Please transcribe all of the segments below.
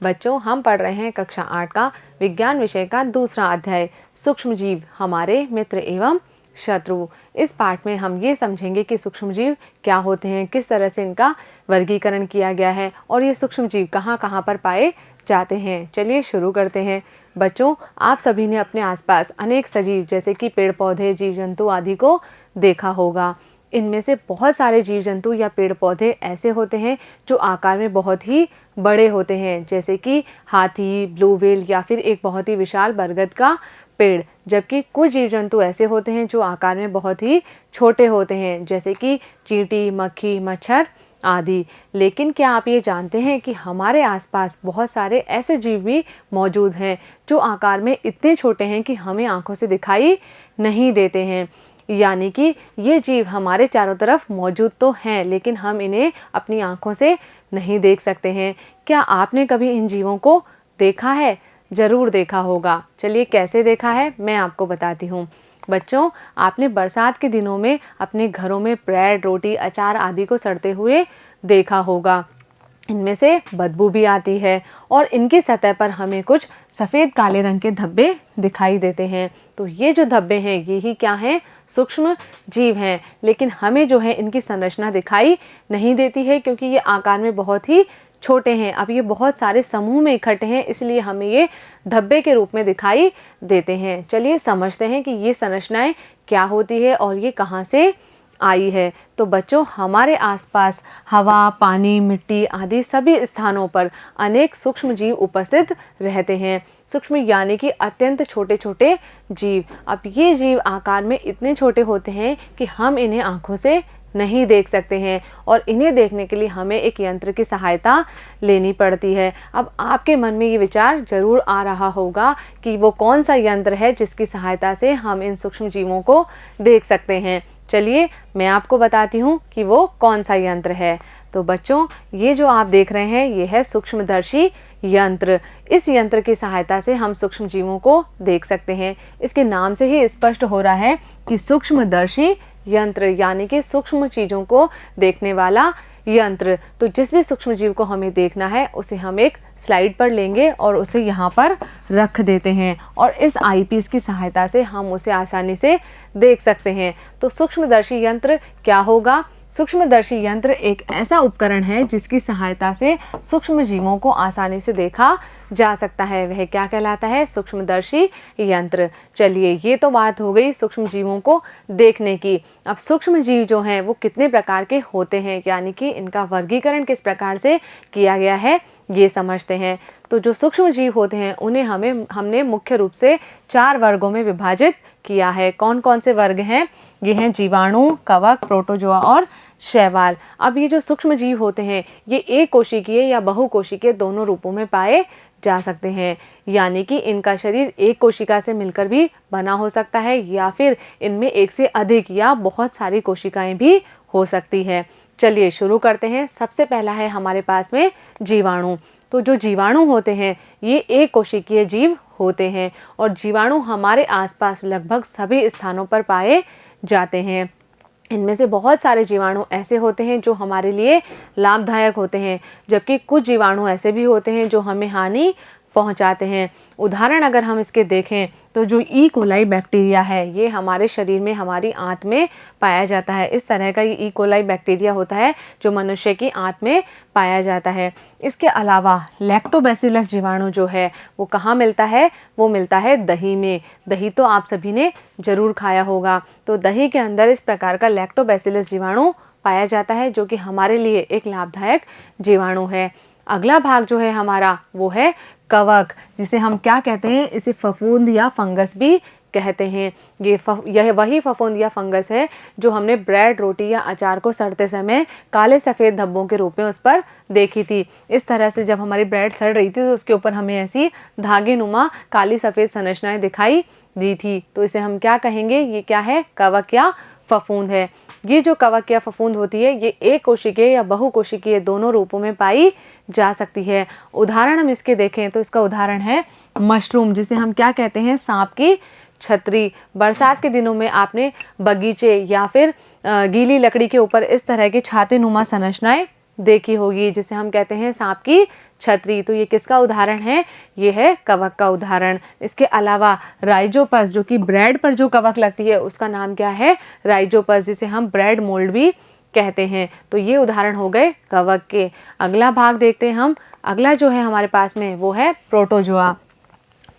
बच्चों, हम पढ़ रहे हैं कक्षा 8 का विज्ञान विषय का दूसरा अध्याय सूक्ष्मजीव, हमारे मित्र एवं शत्रु। इस पाठ में हम ये समझेंगे कि सूक्ष्मजीव क्या होते हैं, किस तरह से इनका वर्गीकरण किया गया है और ये सूक्ष्मजीव कहाँ कहाँ पर पाए जाते हैं। चलिए शुरू करते हैं। बच्चों, आप सभी ने अपने आसपास अनेक सजीव जैसे कि पेड़ पौधे, जीव जंतु आदि को देखा होगा। इनमें से बहुत सारे जीव जंतु या पेड़ पौधे ऐसे होते हैं जो आकार में बहुत ही बड़े होते हैं, जैसे कि हाथी, ब्लू व्हेल या फिर एक बहुत ही विशाल बरगद का पेड़। जबकि कुछ जीव जंतु ऐसे होते हैं जो आकार में बहुत ही छोटे होते हैं, जैसे कि चींटी, मक्खी, मच्छर आदि। लेकिन क्या आप ये जानते हैं कि हमारे आसपास बहुत सारे ऐसे जीव भी मौजूद हैं जो आकार में इतने छोटे हैं कि हमें आंखों से दिखाई नहीं देते हैं। यानी कि ये जीव हमारे चारों तरफ मौजूद तो हैं, लेकिन हम इन्हें अपनी आंखों से नहीं देख सकते हैं। क्या आपने कभी इन जीवों को देखा है? ज़रूर देखा होगा। चलिए कैसे देखा है मैं आपको बताती हूँ। बच्चों, आपने बरसात के दिनों में अपने घरों में ब्रेड, रोटी, अचार आदि को सड़ते हुए देखा होगा। इनमें से बदबू भी आती है और इनकी सतह पर हमें कुछ सफ़ेद काले रंग के धब्बे दिखाई देते हैं। तो ये जो धब्बे हैं ये ही क्या हैं? सूक्ष्म जीव हैं। लेकिन हमें जो है इनकी संरचना दिखाई नहीं देती है, क्योंकि ये आकार में बहुत ही छोटे हैं। अब ये बहुत सारे समूह में इकट्ठे हैं, इसलिए हमें ये धब्बे के रूप में दिखाई देते हैं। चलिए समझते हैं कि ये संरचनाएं क्या होती है और ये कहाँ से आई है। तो बच्चों, हमारे आसपास हवा, पानी, मिट्टी आदि सभी स्थानों पर अनेक सूक्ष्म जीव उपस्थित रहते हैं। सूक्ष्म यानी कि अत्यंत छोटे छोटे जीव। अब ये जीव आकार में इतने छोटे होते हैं कि हम इन्हें आंखों से नहीं देख सकते हैं और इन्हें देखने के लिए हमें एक यंत्र की सहायता लेनी पड़ती है। अब आपके मन में ये विचार जरूर आ रहा होगा कि वो कौन सा यंत्र है जिसकी सहायता से हम इन सूक्ष्म जीवों को देख सकते हैं। चलिए मैं आपको बताती हूँ कि वो कौन सा यंत्र है। तो बच्चों, ये जो आप देख रहे हैं ये है सूक्ष्मदर्शी यंत्र। इस यंत्र की सहायता से हम सूक्ष्म जीवों को देख सकते हैं। इसके नाम से ही स्पष्ट हो रहा है कि सूक्ष्मदर्शी यंत्र यानी कि सूक्ष्म चीज़ों को देखने वाला यंत्र। तो जिस भी सूक्ष्म जीव को हमें देखना है उसे हम एक स्लाइड पर लेंगे और उसे यहाँ पर रख देते हैं और इस आईपीस की सहायता से हम उसे आसानी से देख सकते हैं। तो सूक्ष्मदर्शी यंत्र क्या होगा? सूक्ष्मदर्शी यंत्र एक ऐसा उपकरण है जिसकी सहायता से सूक्ष्म जीवों को आसानी से देखा जा सकता है। वह क्या कहलाता है? सूक्ष्मदर्शी यंत्र। चलिए, ये तो बात हो गई सूक्ष्म जीवों को देखने की। अब सूक्ष्म जीव जो हैं वो कितने प्रकार के होते हैं, यानी कि इनका वर्गीकरण किस प्रकार से किया गया है ये समझते हैं। तो जो सूक्ष्म जीव होते हैं उन्हें हमने मुख्य रूप से 4 वर्गों में विभाजित किया है। कौन कौन से वर्ग हैं? ये हैं जीवाणु, कवक, प्रोटोजोआ और शैवाल। अब ये जो सूक्ष्म जीव होते हैं ये एक कोशिकीय या बहुकोशिकीय दोनों रूपों में पाए जा सकते हैं। यानी कि इनका शरीर एक कोशिका से मिलकर भी बना हो सकता है या फिर इनमें एक से अधिक या बहुत सारी कोशिकाएं भी हो सकती है। चलिए शुरू करते हैं। सबसे पहला है हमारे पास में जीवाणु। तो जो जीवाणु होते हैं ये एक कोशिकीय जीव होते हैं और जीवाणु हमारे आसपास लगभग सभी स्थानों पर पाए जाते हैं। इनमें से बहुत सारे जीवाणु ऐसे होते हैं जो हमारे लिए लाभदायक होते हैं, जबकि कुछ जीवाणु ऐसे भी होते हैं जो हमें हानि पहुंचाते हैं। उदाहरण अगर हम इसके देखें तो जो ई कोलाई बैक्टीरिया है ये हमारे शरीर में, हमारी आंत में पाया जाता है। इस तरह का ये ई कोलाई बैक्टीरिया होता है जो मनुष्य की आंत में पाया जाता है। इसके अलावा लैक्टोबैसिलस जीवाणु जो है वो कहाँ मिलता है? वो मिलता है दही में। दही तो आप सभी ने ज़रूर खाया होगा। तो दही के अंदर इस प्रकार का लैक्टोबैसिलस जीवाणु पाया जाता है जो कि हमारे लिए एक लाभदायक जीवाणु है। अगला भाग जो है हमारा वो है कवक, जिसे हम क्या कहते हैं? इसे फफूंद या फंगस भी कहते हैं। यह वही फफूंद या फंगस है जो हमने ब्रेड, रोटी या अचार को सड़ते समय काले सफ़ेद धब्बों के रूप में उस पर देखी थी। इस तरह से जब हमारी ब्रेड सड़ रही थी तो उसके ऊपर हमें ऐसी धागे नुमा काली सफ़ेद संरचनाएं दिखाई दी थी। तो इसे हम क्या कहेंगे? ये क्या है? कवक या फफूंद है। ये जो कवक या फफूंद होती है ये एक कोशिकीय या बहुकोशिकीय दोनों रूपों में पाई जा सकती है। उदाहरण हम इसके देखें तो इसका उदाहरण है मशरूम, जिसे हम क्या कहते हैं? सांप की छतरी। बरसात के दिनों में आपने बगीचे या फिर गीली लकड़ी के ऊपर इस तरह की छाते नुमा संरचनाएं देखी होगी, जिसे हम कहते हैं सांप की छतरी। तो ये किसका उदाहरण है? ये है कवक का उदाहरण। इसके अलावा राइजोपस, जो कि ब्रेड पर जो कवक लगती है उसका नाम क्या है? राइजोपस, जिसे हम ब्रेड मोल्ड भी कहते हैं। तो ये उदाहरण हो गए कवक के। अगला भाग देखते हैं हम। अगला जो है हमारे पास में वो है प्रोटोजोआ।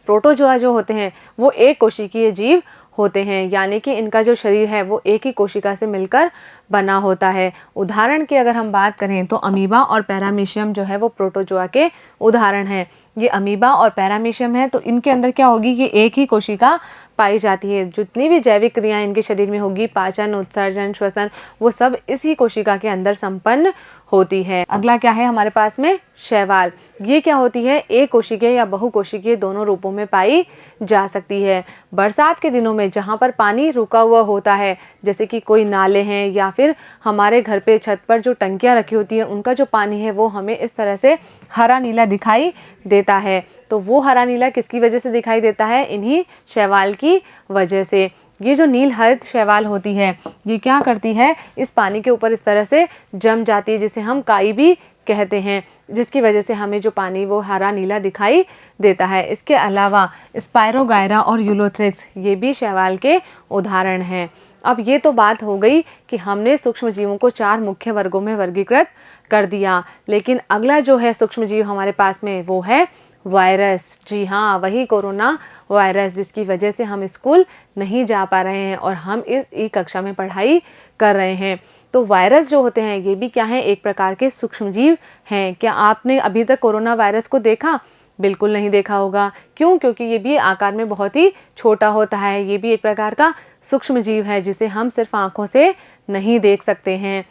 प्रोटोजोआ जो होते हैं वो एक कोशिकीय जीव होते हैं, यानी कि इनका जो शरीर है वो एक ही कोशिका से मिलकर बना होता है। उदाहरण की अगर हम बात करें तो अमीबा और पैरामीशियम जो है वो प्रोटोजोआ के उदाहरण हैं। ये अमीबा और पैरामीशियम है तो इनके अंदर क्या होगी कि एक ही कोशिका पाई जाती है। जितनी भी जैविक क्रियाएं इनके शरीर में होगी, पाचन, उत्सर्जन, श्वसन, वो सब इसी कोशिका के अंदर संपन्न होती है। अगला क्या है हमारे पास में? शैवाल। ये क्या होती है? एक कोशिकीय या बहुकोशिकीय दोनों रूपों में पाई जा सकती है। बरसात के दिनों में जहाँ पर पानी रुका हुआ होता है, जैसे कि कोई नाले हैं या फिर हमारे घर पे छत पर जो टंकियाँ रखी होती हैं, उनका जो पानी है वो हमें इस तरह से हरा नीला दिखाई देता है। तो वो हरा नीला किसकी वजह से दिखाई देता है? इन्हीं शैवाल की वजह से। ये जो नील हरित शैवाल होती है ये क्या करती है? इस पानी के ऊपर इस तरह से जम जाती है, जिसे हम काई भी कहते हैं, जिसकी वजह से हमें जो पानी वो हरा नीला दिखाई देता है। इसके अलावा स्पायरोगायरा और यूलोथ्रिक्स ये भी शैवाल के उदाहरण हैं। अब ये तो बात हो गई कि हमने सूक्ष्म जीवों को 4 मुख्य वर्गों में वर्गीकृत कर दिया, लेकिन अगला जो है सूक्ष्म जीव हमारे पास में वो है वायरस। जी हाँ, वही कोरोना वायरस, जिसकी वजह से हम स्कूल नहीं जा पा रहे हैं और हम इस ई कक्षा में पढ़ाई कर रहे हैं। तो वायरस जो होते हैं ये भी क्या है? एक प्रकार के सूक्ष्म जीव हैं। क्या आपने अभी तक कोरोना वायरस को देखा? बिल्कुल नहीं देखा होगा। क्यों? क्योंकि ये भी आकार में बहुत ही छोटा होता है। ये भी एक प्रकार का सूक्ष्म जीव है जिसे हम सिर्फ आंखों से नहीं देख सकते हैं।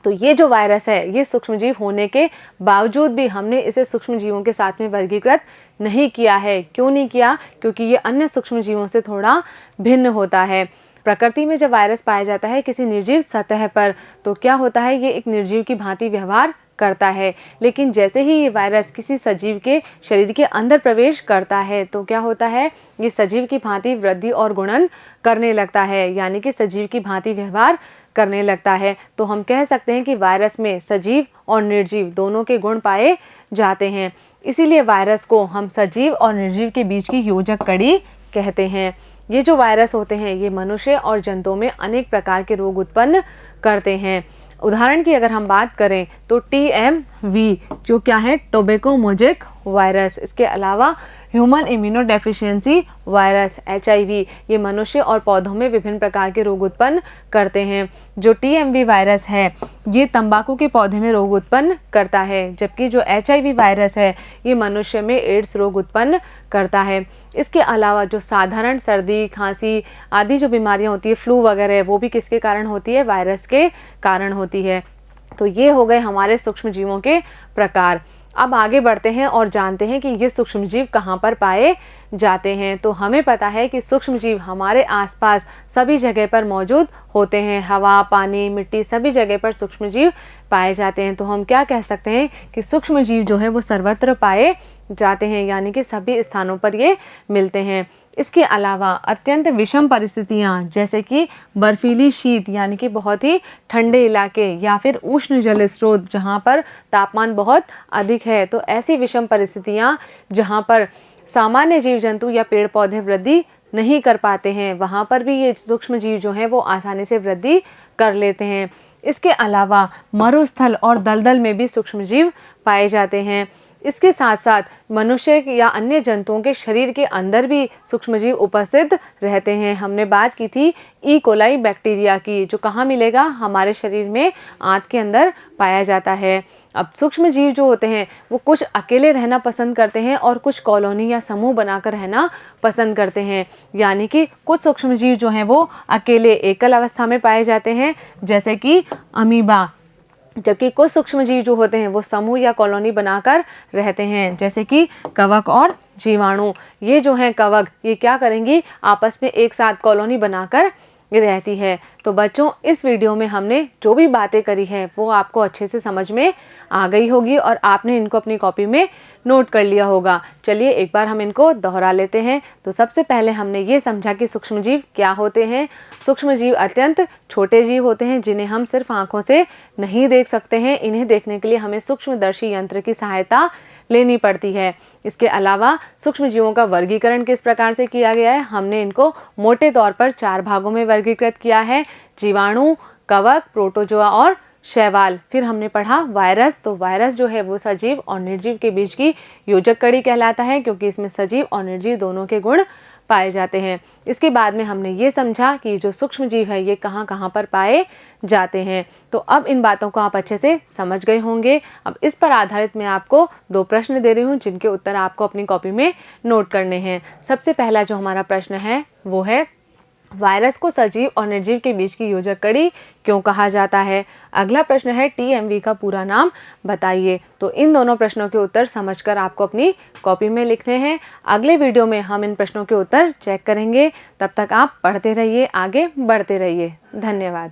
तो ये जो वायरस है ये सूक्ष्मजीव होने के बावजूद भी हमने इसे सूक्ष्मजीवों के साथ में वर्गीकृत नहीं किया है। क्यों नहीं किया? क्योंकि ये अन्य सूक्ष्मजीवों से थोड़ा भिन्न होता है। प्रकृति में जब वायरस पाया जाता है किसी निर्जीव सतह पर तो क्या होता है? ये एक निर्जीव की भांति व्यवहार करता है, लेकिन जैसे ही ये वायरस किसी सजीव के शरीर के अंदर प्रवेश करता है तो क्या होता है? ये सजीव की भांति वृद्धि और गुणन करने लगता है, यानी कि सजीव की भांति व्यवहार करने लगता है। तो हम कह सकते हैं कि वायरस में सजीव और निर्जीव दोनों के गुण पाए जाते हैं। इसीलिए वायरस को हम सजीव और निर्जीव के बीच की योजक कड़ी कहते हैं। ये जो वायरस होते हैं ये मनुष्य और जंतुओं में अनेक प्रकार के रोग उत्पन्न करते हैं। उदाहरण की अगर हम बात करें तो TMV जो क्या है? Tobacco mosaic virus. इसके अलावा human immuno deficiency virus HIV ये मनुष्य और पौधों में विभिन्न प्रकार के रोग उत्पन्न करते हैं। जो TMV वायरस है ये तंबाकू के पौधे में रोग उत्पन्न करता है, जबकि जो HIV वायरस है ये मनुष्य में एड्स रोग उत्पन्न करता है। इसके अलावा जो साधारण सर्दी, खांसी आदि जो बीमारियां होती है, फ्लू वगैरह, वो भी किसके कारण होती है? वायरस के कारण होती है। तो ये हो गए हमारे सूक्ष्मजीवों के प्रकार। अब आगे बढ़ते हैं और जानते हैं कि ये सूक्ष्मजीव कहाँ पर पाए जाते हैं। तो हमें पता है कि सूक्ष्मजीव हमारे आसपास सभी जगह पर मौजूद होते हैं। हवा, पानी, मिट्टी सभी जगह पर सूक्ष्मजीव पाए जाते हैं। तो हम क्या कह सकते हैं कि सूक्ष्मजीव जो है वो सर्वत्र पाए जाते हैं, यानी कि सभी स्थानों पर ये मिलते हैं। इसके अलावा अत्यंत विषम परिस्थितियाँ जैसे कि बर्फीली शीत यानी कि बहुत ही ठंडे इलाके या फिर उष्ण जल स्रोत जहाँ पर तापमान बहुत अधिक है, तो ऐसी विषम परिस्थितियाँ जहाँ पर सामान्य जीव जंतु या पेड़ पौधे वृद्धि नहीं कर पाते हैं, वहाँ पर भी ये सूक्ष्म जीव जो हैं वो आसानी से वृद्धि कर लेते हैं। इसके अलावा मरुस्थल और दलदल में भी सूक्ष्म जीव पाए जाते हैं। इसके साथ साथ मनुष्य या अन्य जंतुओं के शरीर के अंदर भी सूक्ष्मजीव उपस्थित रहते हैं। हमने बात की थी ई कोलाई बैक्टीरिया की, जो कहाँ मिलेगा? हमारे शरीर में आंत के अंदर पाया जाता है। अब सूक्ष्मजीव जो होते हैं वो कुछ अकेले रहना पसंद करते हैं और कुछ कॉलोनी या समूह बनाकर रहना पसंद करते हैं, यानी कि कुछ सूक्ष्मजीव जो हैं वो अकेले एकल अवस्था में पाए जाते हैं जैसे कि अमीबा, जबकि कुछ सूक्ष्मजीव जो होते हैं वो समूह या कॉलोनी बनाकर रहते हैं जैसे कि कवक और जीवाणु। ये जो हैं कवक ये क्या करेंगी? आपस में एक साथ कॉलोनी बनाकर रहती है। तो बच्चों इस वीडियो में हमने जो भी बातें करी हैं वो आपको अच्छे से समझ में आ गई होगी और आपने इनको अपनी कॉपी में नोट कर लिया होगा। चलिए एक बार हम इनको दोहरा लेते हैं। तो सबसे पहले हमने ये समझा कि सूक्ष्मजीव क्या होते हैं। सूक्ष्मजीव अत्यंत छोटे जीव होते हैं जिन्हें हम सिर्फ आंखों से नहीं देख सकते हैं। इन्हें देखने के लिए हमें सूक्ष्मदर्शी यंत्र की सहायता लेनी पड़ती है। इसके अलावा सूक्ष्मजीवों का वर्गीकरण किस प्रकार से किया गया है, हमने इनको मोटे तौर पर 4 भागों में वर्गीकृत किया है: जीवाणु, कवक, प्रोटोजोआ और शैवाल। फिर हमने पढ़ा वायरस। तो वायरस जो है वो सजीव और निर्जीव के बीच की योजक कड़ी कहलाता है, क्योंकि इसमें सजीव और निर्जीव दोनों के गुण पाए जाते हैं। इसके बाद में हमने ये समझा कि जो सूक्ष्म जीव है ये कहाँ कहाँ पर पाए जाते हैं। तो अब इन बातों को आप अच्छे से समझ गए होंगे। अब इस पर आधारित मैं आपको 2 प्रश्न दे रही हूँ जिनके उत्तर आपको अपनी कॉपी में नोट करने हैं। सबसे पहला जो हमारा प्रश्न है वो है, वायरस को सजीव और निर्जीव के बीच की योजक कड़ी क्यों कहा जाता है। अगला प्रश्न है, टीएमवी का पूरा नाम बताइए। तो इन दोनों प्रश्नों के उत्तर समझकर आपको अपनी कॉपी में लिखने हैं। अगले वीडियो में हम इन प्रश्नों के उत्तर चेक करेंगे। तब तक आप पढ़ते रहिए, आगे बढ़ते रहिए। धन्यवाद।